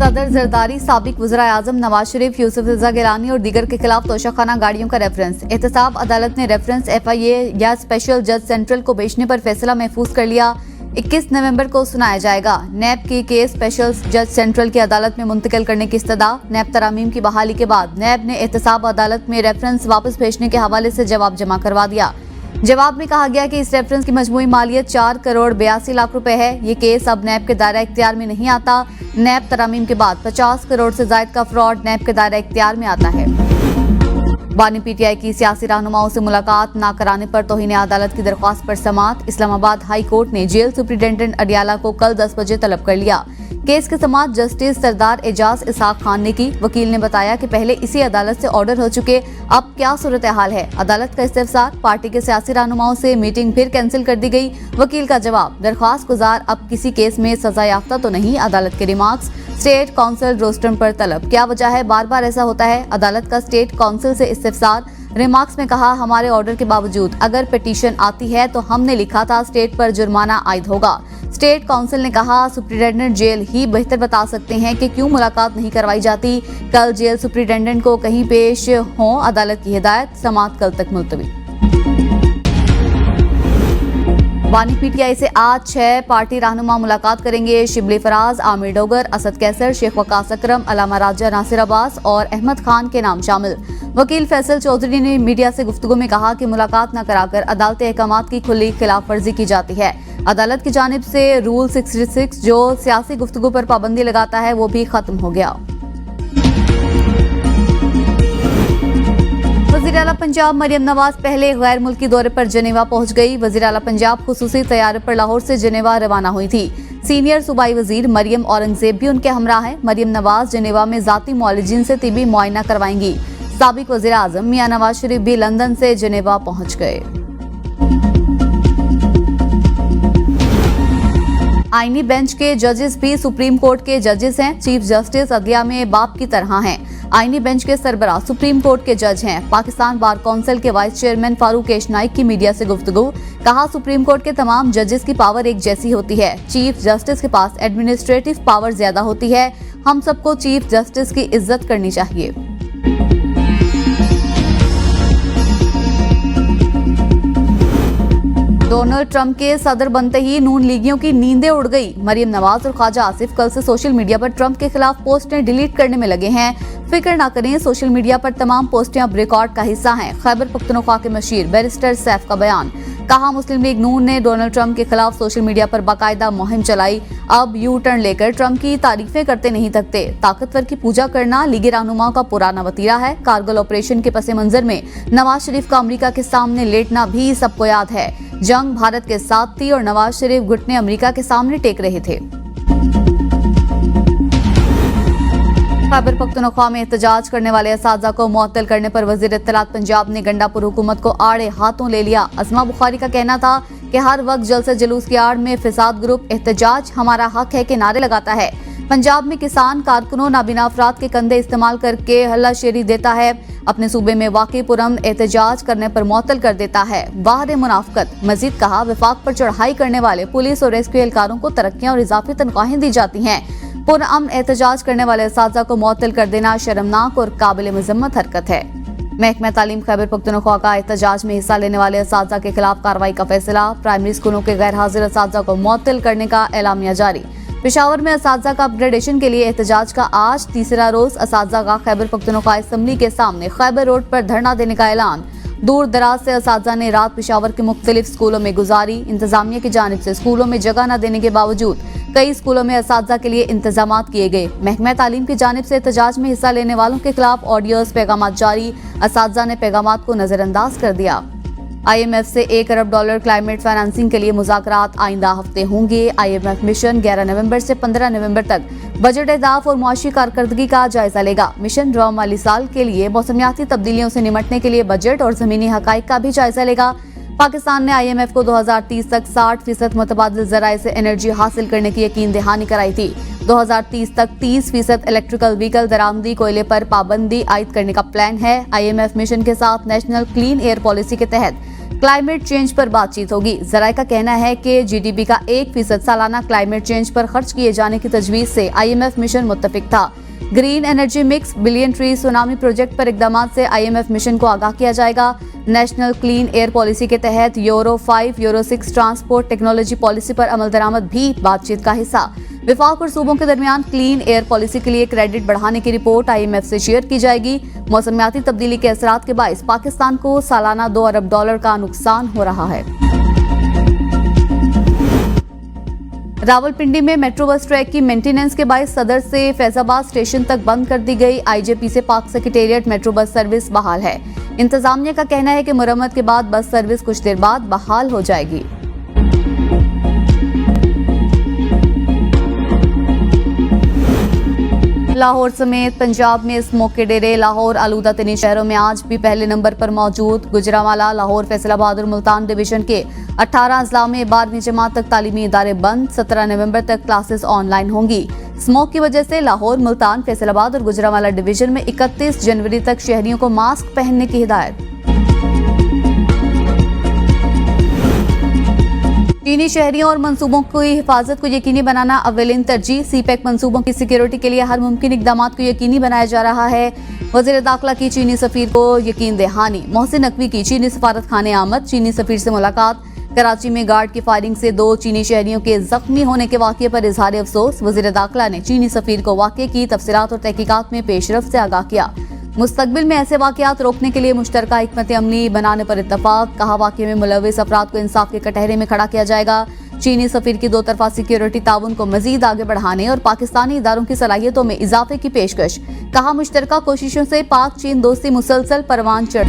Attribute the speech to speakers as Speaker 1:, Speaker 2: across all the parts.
Speaker 1: सदर जरदारी साबिक वज़ीर-ए-आज़म नवाज शरीफ, यूसुफ रज़ा गिलानी और दीगर के खिलाफ तोशाखाना गाड़ियों का रेफरेंस। एहतसाब अदालत ने रेफरेंस FIA या स्पेशल जज सेंट्रल को भेजने पर फैसला महफूज कर लिया। 21 नवंबर को सुनाया जाएगा। नैब की केस स्पेशल जज सेंट्रल की अदालत में मुंतकिल करने की इस्तदा। नैब तरामीम की बहाली के बाद नैब ने एहतसाब अदालत में रेफरेंस वापस भेजने के हवाले से जवाब जमा करवा दिया। जवाब में कहा गया कि इस रेफरेंस की मजमूई मालियत 4 करोड़ 82 लाख रुपए है। ये केस अब नैब के दायरा इख्तियार में नहीं आता। नैब तरामीम के बाद 50 करोड़ से जायद का फ्रॉड नैब के दायरा इख्तियार में आता है। बानी PTI की सियासी रहनुमाओं से मुलाकात न कराने पर तौहीन अदालत की दरख्वास्त पर समाअत। इस्लामाबाद हाई कोर्ट ने जेल सुप्रिंटेंडेंट अडियाला को कल 10 बजे तलब कर लिया। केस की समाअत जस्टिस सरदार एजाज इसहाक खान ने की। वकील ने बताया कि पहले इसी अदालत से ऑर्डर हो चुके, अब क्या सूरत हाल है। अदालत का इस्तेफसार, पार्टी के सियासी रहनुमाओं से मीटिंग फिर कैंसिल कर दी गई। वकील का जवाब, दरख्वास्त गुजार अब किसी केस में सजा याफ्ता तो नहीं। अदालत के रिमार्क्स, स्टेट काउंसिल रोस्टम पर तलब, क्या वजह है बार बार ऐसा होता है। अदालत का स्टेट काउंसिल से इस्तेफसार, रिमार्क्स में कहा हमारे ऑर्डर के बावजूद अगर पिटीशन आती है तो हमने लिखा था स्टेट पर जुर्माना आयद होगा। स्टेट काउंसिल ने कहा सुप्रिंटेंडेंट जेल ही बेहतर बता सकते हैं कि क्यों मुलाकात नहीं करवाई जाती। कल जेल सुप्रिंटेंडेंट को कहीं पेश हों, अदालत की हिदायत। समाअत कल तक मुलतवी। बानी PTI से आज 6 पार्टी रहनुमा मुलाकात करेंगे। शिबली फराज, आमिर डोगर, असद कैसर, शेख वकास अकरम, अलामा राजा नासिर अब्बास और अहमद खान के नाम शामिल। वकील फैसल चौधरी ने मीडिया से गुफ्तगू में कहा कि मुलाकात न कराकर अदालती अहकामात की खुली खिलाफ वर्जी की जाती है। अदालत की जानिब से रूल 66 जो सियासी गुफ्तगू पर पाबंदी लगाता है वो भी खत्म हो गया। वज़ीर आला पंजाब मरियम नवाज पहले गैर मुल्की दौरे पर जनेवा पहुंच गई। वज़ीर आला पंजाब खुसूसी तैयारे पर लाहौर से जनेवा रवाना हुई थी। सीनियर सूबाई वजीर मरियम औरंगजेब भी उनके हमरा हैं। मरियम नवाज जनेवा में जाती मुआलिजीन से तिबी मुआयना करवाएंगी। साबिक वज़ीर आज़म मियां नवाज शरीफ भी लंदन से जनेवा पहुंच गए। आईनी बेंच के जजेस भी सुप्रीम कोर्ट के जजेस हैं। चीफ जस्टिस अदलिया में बाप की तरह हैं। आईनी बेंच के सरबराह सुप्रीम कोर्ट के जज हैं। पाकिस्तान बार काउंसिल के वाइस चेयरमैन फारूक नाइक की मीडिया से गुफ्तगू, कहा सुप्रीम कोर्ट के तमाम जजेस की पावर एक जैसी होती है। चीफ जस्टिस के पास एडमिनिस्ट्रेटिव पावर ज्यादा होती है। हम सबको चीफ जस्टिस की इज्जत करनी चाहिए। डोनाल्ड ट्रंप के सदर बनते ही नून लीगियों की नींदें उड़ गई। मरियम नवाज और ख्वाजा आसिफ कल से सोशल मीडिया पर ट्रंप के खिलाफ पोस्टें डिलीट करने में लगे हैं। फिक्र ना करें, सोशल मीडिया पर तमाम पोस्टें अब रिकॉर्ड का हिस्सा हैं। खैबर पख्तूनख्वा के मशीर बैरिस्टर सैफ का बयान, कहा मुस्लिम लीग नून ने डोनाल्ड ट्रंप के खिलाफ सोशल मीडिया पर बाकायदा मुहिम चलाई। अब यू टर्न लेकर ट्रंप की तारीफें करते नहीं थकते। ताकतवर की पूजा करना लीगी रहनुमाओं का पुराना वतीरा है। कारगिल ऑपरेशन के पस मंजर में नवाज शरीफ का अमेरिका के सामने लेटना भी सबको याद है। जंग भारत के साथ थी और नवाज शरीफ घुटने अमेरिका के सामने टेक रहे थे। खैबर पख्तूनख्वा में एहतजाज करने वाले असातिज़ा को मुअत्तल करने पर वज़ीर इत्तलात पंजाब ने गंडापुर हुकूमत को आड़े हाथों ले लिया। अस्मा बुखारी का कहना था कि हर वक्त जलसे जुलूस की आड़ में फिसाद ग्रुप एहतजाज हमारा हक है के नारे लगाता है। पंजाब में किसान कारकुनों नाबीना अफराद के कंधे इस्तेमाल करके हल्लाशेरी देता है। अपने सूबे में वाक़ई पुरअमन एहतजाज करने पर मुअत्तल कर देता है। वाहद मुनाफकत। मजीद कहा वफाक पर चढ़ाई करने वाले पुलिस और रेस्क्यू एहलकारों को तरक्कियां और इजाफी तनख्वाहें दी जाती हैं। पुरअमन एहतजाज करने वाले असातिज़ा को मुअत्तल कर देना शर्मनाक और काबिल मजम्मत हरकत है। महकमा तालीम खैबर पख्तूनख्वा का एहतजाज में हिस्सा लेने वाले असातिज़ा के खिलाफ कार्रवाई का फैसला। प्राइमरी स्कूलों के गैर हाजिर असातिज़ा को मुअत्तल करने का एलामिया जारी। पेशावर में असातिज़ा का अपग्रेडेशन के लिए एहतजाज का आज तीसरा रोज। असातिज़ा का खैबर पख्तूनख्वा असम्बली के सामने खैबर रोड पर धरना देने का ऐलान। दूर दराज से असातिज़ा ने रात पेशावर के मुख्तलिफ स्कूलों में गुजारी। इंतजामिया की जानिब से स्कूलों में जगह न देने के बावजूद कई स्कूलों में असातिज़ा के लिए इंतजामात किए गए। महकमा तालीम की जानिब से एहतजाज में हिस्सा लेने वालों के खिलाफ ऑडियोज पैगामात जारी। असातिज़ा ने पैगामात को नजरअंदाज कर दिया। IMF से $1 अरब क्लाइमेट फाइनेंसिंग के लिए मुज़ाकरात आइंदा हफ्ते होंगे। IMF मिशन 11 नवंबर से 15 नवंबर तक बजट अहदाफ और मुआशी कारकर्दगी का जायजा लेगा। मिशन रवा माली साल के लिए मौसमियाती तब्दीलियों से निमटने के लिए बजट और जमीनी हकाइक का भी जायजा लेगा। पाकिस्तान ने IMF को 2030 तक 60% मुतबादिल ज़राए से एनर्जी हासिल करने की यकीन दहानी कराई थी। 2030 तक 30% इलेक्ट्रिकल व्हीकल दरामदी कोयले पर पाबंदी आयद करने का प्लान है। IMF मिशन के साथ नेशनल क्लीन एयर पॉलिसी के तहत क्लाइमेट चेंज पर बातचीत होगी। जराये का कहना है कि जीडीपी का 1% सालाना क्लाइमेट चेंज पर खर्च किए जाने की तजवीज से आईएमएफ मिशन मुत्तफिक था। Green energy mix, billion tree tsunami project पर इकदाम से आईएमएफ मिशन को आगाह किया जाएगा। नेशनल क्लीन एयर पॉलिसी के तहत euro 5, euro 6 transport technology policy पर अमल दरामद भी बातचीत का हिस्सा। विफाक और सूबों के दरमियान क्लीन एयर पॉलिसी के लिए क्रेडिट बढ़ाने की रिपोर्ट आईएमएफ से शेयर की जाएगी। मौसमियाती तब्दीली के असरात के बायस पाकिस्तान को सालाना $2 अरब का नुकसान हो रहा है। रावलपिंडी में मेट्रो बस ट्रैक की मेंटेनेंस के बायस सदर से फैजाबाद स्टेशन तक बंद कर दी गई। आईजेपी से पाक सेक्रेटेरिएट मेट्रो बस सर्विस बहाल है। इंतजामिया का कहना है कि मुरम्मत के बाद बस सर्विस कुछ देर बाद बहाल हो जाएगी। लाहौर समेत पंजाब में स्मोक के डेरे लाहौर, आलूदा तनी शहरों में आज भी पहले नंबर पर मौजूद। गुजरांवाला, लाहौर, फैसलाबाद और मुल्तान डिवीजन के 18 अजला में 12वीं जमात तक तालीमी इदारे बंद। 17 नवंबर तक क्लासेस ऑनलाइन होंगी। स्मोक की वजह से लाहौर, मुल्तान, फैसलाबाद और गुजरांवाला डिवीजन में 31 जनवरी तक शहरियों को मास्क पहनने की हिदायत। चीनी शहरियों और मंसूबों की हिफाजत को यकीनी बनाना अव्वलीन तरजीह। सीपैक मंसूबों की सिक्योरिटी के लिए हर मुमकिन इकदाम को यकीनी बनाया जा रहा है। वज़ीर दाखिला की चीनी सफीर को यकीन दहानी। मोहसिन नकवी की चीनी सफारत खाने आमद। चीनी सफीर से मुलाकात। कराची में गार्ड की फायरिंग से 2 चीनी शहरियों के जख्मी होने के वाक़े पर इजहार अफसोस। वज़ीर दाखिला ने चीनी सफीर को वाक़े की तफसीलात और तहकीकात में पेशरफ्त से आगाह किया। मुस्तकबिल में ऐसे वाक़यात रोकने के लिए मुश्तरका हिकमत अमली बनाने पर इत्तफाक। कहा, वाक़े में मुलव्विस अफराद को इंसाफ के कटहरे में खड़ा किया जाएगा। चीनी सफीर की 2 तरफा सिक्योरिटी ताउन को मजीद आगे बढ़ाने और पाकिस्तानी इदारों की सलाहियतों में इजाफे की पेशकश। कहा, मुश्तरका कोशिशों से पाक चीन दोस्ती मुसलसल परवान चढ़।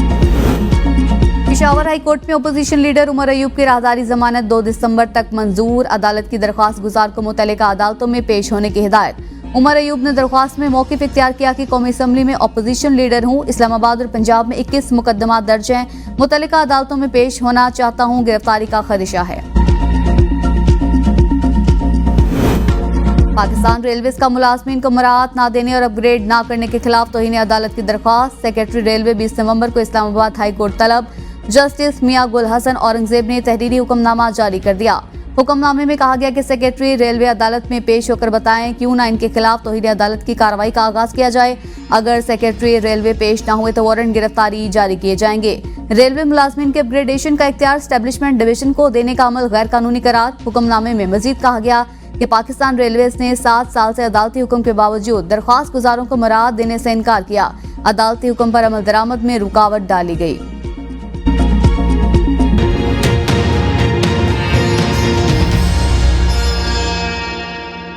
Speaker 1: पेशावर हाई कोर्ट में अपोजिशन लीडर उमर अयूब की राहदारी जमानत 2 दिसंबर तक मंजूर। अदालत की दरख्वास्त गुजार को मुतल्लिका अदालतों में पेश होने की हिदायत। उमर अयूब ने दरख्वास्त में मौक़िफ़ इख्तियार किया कि कौमी असम्बली में अपोजिशन लीडर हूँ। इस्लामाबाद और पंजाब में 21 मुकदमा दर्ज हैं। मुतल्लिका अदालतों में पेश होना चाहता हूँ। गिरफ्तारी का खदशा है। पाकिस्तान रेलवेज का मुलाजमीन को मराहत ना देने और अपग्रेड ना करने के खिलाफ तौहीन अदालत की दरख्वास्त। सेक्रेटरी रेलवे 20 नवंबर को इस्लामाबाद हाई कोर्ट तलब। जस्टिस मियां गुल हसन औरंगजेब ने तहरीरी हुक्मनामा जारी कर दिया। हुक्मनामे में कहा गया कि सेक्रेटरी रेलवे अदालत में पेश होकर बताएं क्यों ना इनके खिलाफ तौहीन अदालत की कार्रवाई का आगाज किया जाए। अगर सेक्रेटरी रेलवे पेश ना हुए तो वारंट गिरफ्तारी जारी किए जाएंगे। रेलवे मुलाजमीन के अपग्रेडेशन का इख्तियार एस्टेब्लिशमेंट डिवीजन को देने का अमल गैर कानूनी करार। हुक्मनामे में मजीद कहा गया कि पाकिस्तान रेलवेज ने 7 साल से अदालती हुक्म के बावजूद दरख्वास्त गुजारों को मराहत देने से इनकार किया। अदालती हुक्म पर अमल दरामद में रुकावट डाली गई।